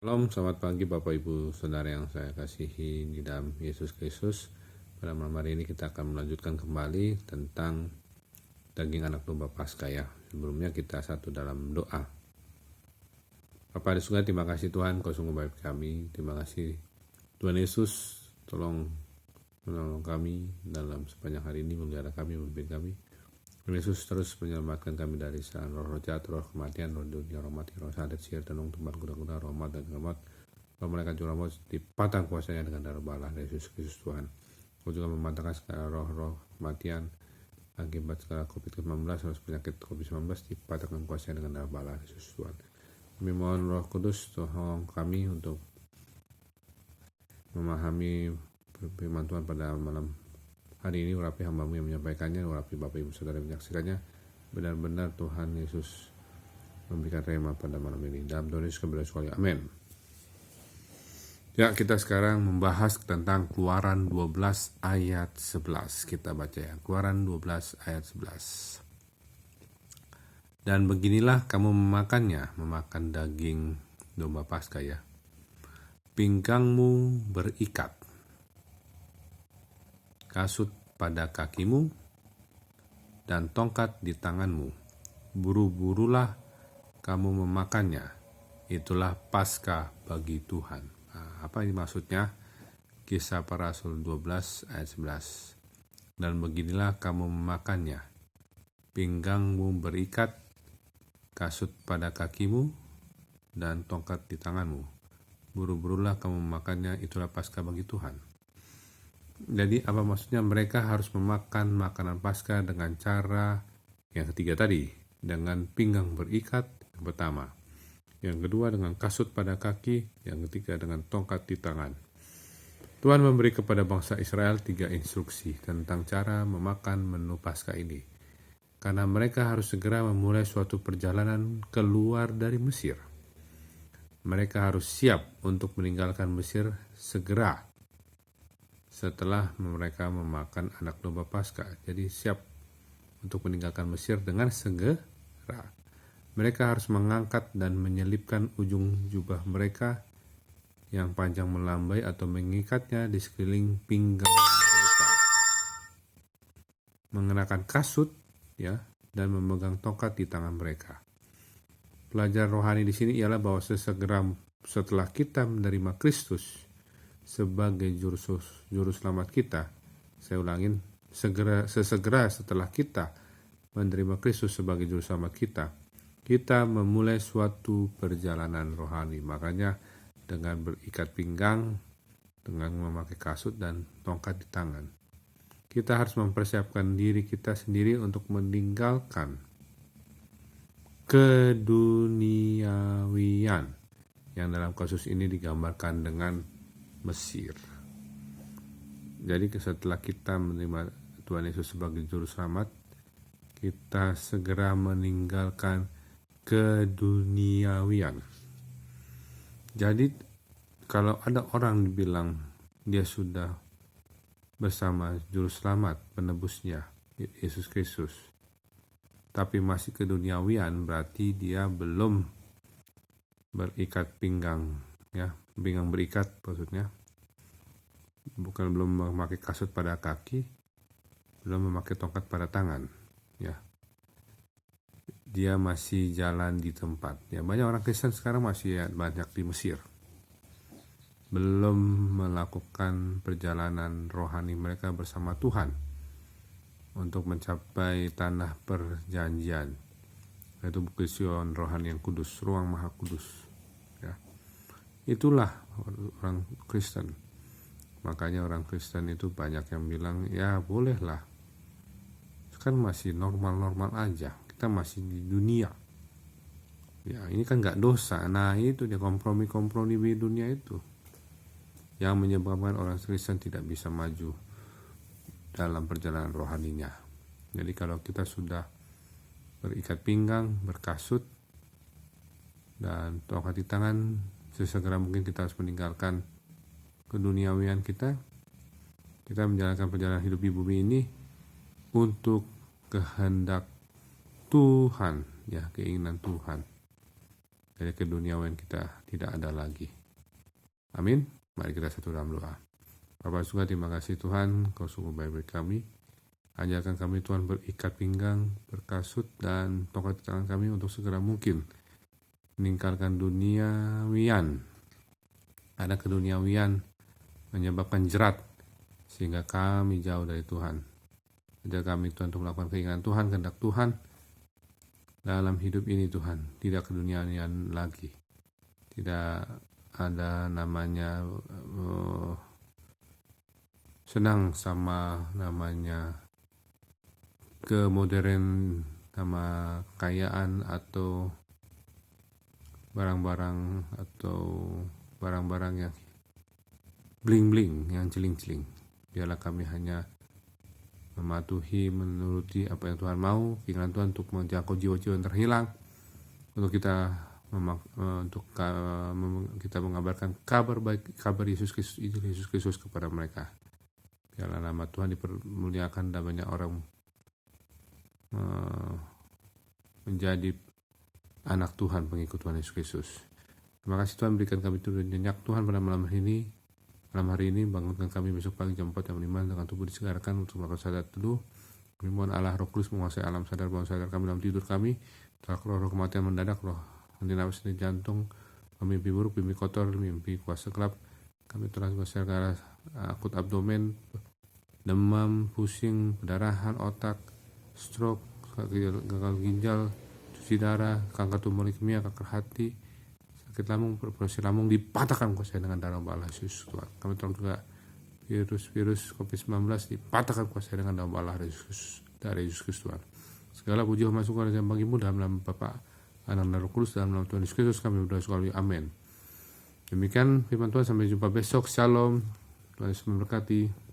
Shalom, selamat pagi Bapak Ibu Saudara yang saya kasihi di dalam Yesus Kristus. Pada malam hari ini kita akan melanjutkan kembali tentang daging anak domba Paskah ya. Sebelumnya kita satu dalam doa. Bapa di surga, terima kasih Tuhan, Kau sungguh baik kami. Terima kasih Tuhan Yesus, tolong menolong kami dalam sepanjang hari ini, memelihara kami, memimpin kami. Tuhan Yesus terus menyelamatkan kami dari serangan roh jahat, roh kematian, roh dunia, roh mati, roh sadet, sihir, tenung, tempat kuda-kuda, roh mat dan kemat. Roh malaikat juru maut dipatang kuasanya dengan darah bala Yesus Kristus Tuhan. Kau juga mematahkan segala roh-roh kematian akibat segala COVID-19, harus penyakit COVID-19 dipatahkan kuasanya dengan darah bala Yesus Tuhan. Kami mohon Roh Kudus tolong kami untuk memahami firman Tuhan pada malam hari ini. Urapi hamba-Mu yang menyampaikannya, urapi Bapak Ibu Saudara yang menyaksikannya. Benar-benar Tuhan Yesus memberikan rema pada malam ini. Dalam Tuhan Yesus kami berdoa. Amin. Ya, kita sekarang membahas tentang Keluaran 12 ayat 11. Kita baca ya, Keluaran 12 ayat 11. Dan beginilah kamu memakan daging domba Paskah ya. Pinggangmu berikat, kasut pada kakimu, dan tongkat di tanganmu. Buru-burulah kamu memakannya. Itulah Paskah bagi Tuhan. Nah, apa ini maksudnya? Kisah Para Rasul 12 ayat 11. Dan beginilah kamu memakannya. Pinggangmu berikat, kasut pada kakimu, dan tongkat di tanganmu. Buru-burulah kamu memakannya. Itulah Paskah bagi Tuhan. Jadi apa maksudnya? Mereka harus memakan makanan Paskah dengan cara yang ketiga tadi, dengan pinggang berikat yang pertama, yang kedua dengan kasut pada kaki, yang ketiga dengan tongkat di tangan. Tuhan memberi kepada bangsa Israel 3 instruksi tentang cara memakan menu Paskah ini, karena mereka harus segera memulai suatu perjalanan keluar dari Mesir. Mereka harus siap untuk meninggalkan Mesir segera setelah mereka memakan anak domba Paskah. Jadi siap untuk meninggalkan Mesir dengan segera. Mereka harus mengangkat dan menyelipkan ujung jubah mereka yang panjang melambai atau mengikatnya di sekeliling pinggang mereka. Mengenakan kasut ya, dan memegang tongkat di tangan mereka. Pelajaran rohani di sini ialah bahwa setelah kita menerima Kristus sebagai juru selamat kita, saya ulangin, sesegera setelah kita menerima Kristus sebagai juru selamat kita memulai suatu perjalanan rohani. Makanya dengan berikat pinggang, dengan memakai kasut dan tongkat di tangan, kita harus mempersiapkan diri kita sendiri untuk meninggalkan keduniawian yang dalam kasus ini digambarkan dengan Mesir. Jadi setelah kita menerima Tuhan Yesus sebagai juru selamat, kita segera meninggalkan keduniawian. Jadi kalau ada orang dibilang dia sudah bersama juru selamat penebusnya Yesus Kristus, tapi masih keduniawian, berarti dia belum berikat pinggang ya, pinggang berikat maksudnya, bukan belum memakai kasut pada kaki, belum memakai tongkat pada tangan ya. Dia masih jalan di tempat ya. Banyak orang Kristen sekarang masih banyak di Mesir, belum melakukan perjalanan rohani mereka bersama Tuhan untuk mencapai tanah perjanjian, yaitu Bukit Sion rohani yang kudus, ruang maha kudus ya. Itulah orang Kristen. Makanya orang Kristen itu banyak yang bilang, ya bolehlah, kan masih normal-normal aja, kita masih di dunia ya, ini kan gak dosa. Nah itu dia kompromi-kompromi di dunia itu yang menyebabkan orang Kristen tidak bisa maju dalam perjalanan rohaninya. Jadi kalau kita sudah berikat pinggang, berkasut, dan tongkat di tangan, sesegera mungkin kita harus meninggalkan keduniawian kita menjalankan perjalanan hidup di bumi ini untuk kehendak Tuhan ya, keinginan Tuhan. dari keduniawian kita tidak ada lagi. Amin. Mari kita satu dalam doa. Bapa surga, terima kasih Tuhan, Kau sungguh baik bagi kami. Ajarkan kami Tuhan berikat pinggang, berkasut, dan tongkat di tangan kami untuk segera mungkin meninggalkan duniawian. Ada keduniawian menyebabkan jerat, sehingga kami jauh dari Tuhan. Ajar kami Tuhan untuk melakukan keinginan Tuhan, kehendak Tuhan dalam hidup ini Tuhan. Tidak keduniawian lagi. Tidak ada namanya senang sama namanya kemodern, sama kekayaan atau barang-barang yang bling-bling, yang celing-celing. Biarlah kami hanya mematuhi, menuruti apa yang Tuhan mau, keinginan Tuhan untuk menjangkau jiwa-jiwa yang terhilang, untuk kita mengabarkan kabar baik, kabar Yesus Kristus kepada mereka. Biarlah nama Tuhan dipermuliakan dan banyak orang menjadi anak Tuhan, pengikut Tuhan Yesus Kristus. Terima kasih Tuhan, berikan kami turun nyenyak Tuhan pada malam hari ini, bangunkan kami besok pagi jam 4 jam 5 dengan tubuh disegarkan untuk melakukan sadat teduh. Kami mohon Allah Roh Kudus menguasai alam sadar bawah sadar kami dalam tidur kami. Roh kematian mendadak, roh henti nafas di jantung, mimpi buruk, mimpi kotor, mimpi kuasa gelap. Kami telah kuasa darah akut abdomen, demam, pusing, pendarahan otak, stroke, gagal ginjal, cuci darah, kanker tumor leukemia, kanker hati, sakit lambung, proses lambung dipatahkan kuasa dengan darah Allah Yesus Tuhan. Kami tolong juga virus COVID-19 dipatahkan kuasa dengan darah Allah Yesus Tuhan. Segala puji hormat syukur dan bagimu dalam nama Bapa, Anak dan Roh Kudus, dalam nama Tuhan Yesus Kristus kami berdoa sekali. Amin. Demikian firman Tuhan, sampai jumpa besok. Shalom. Tuhan Yesus memberkati.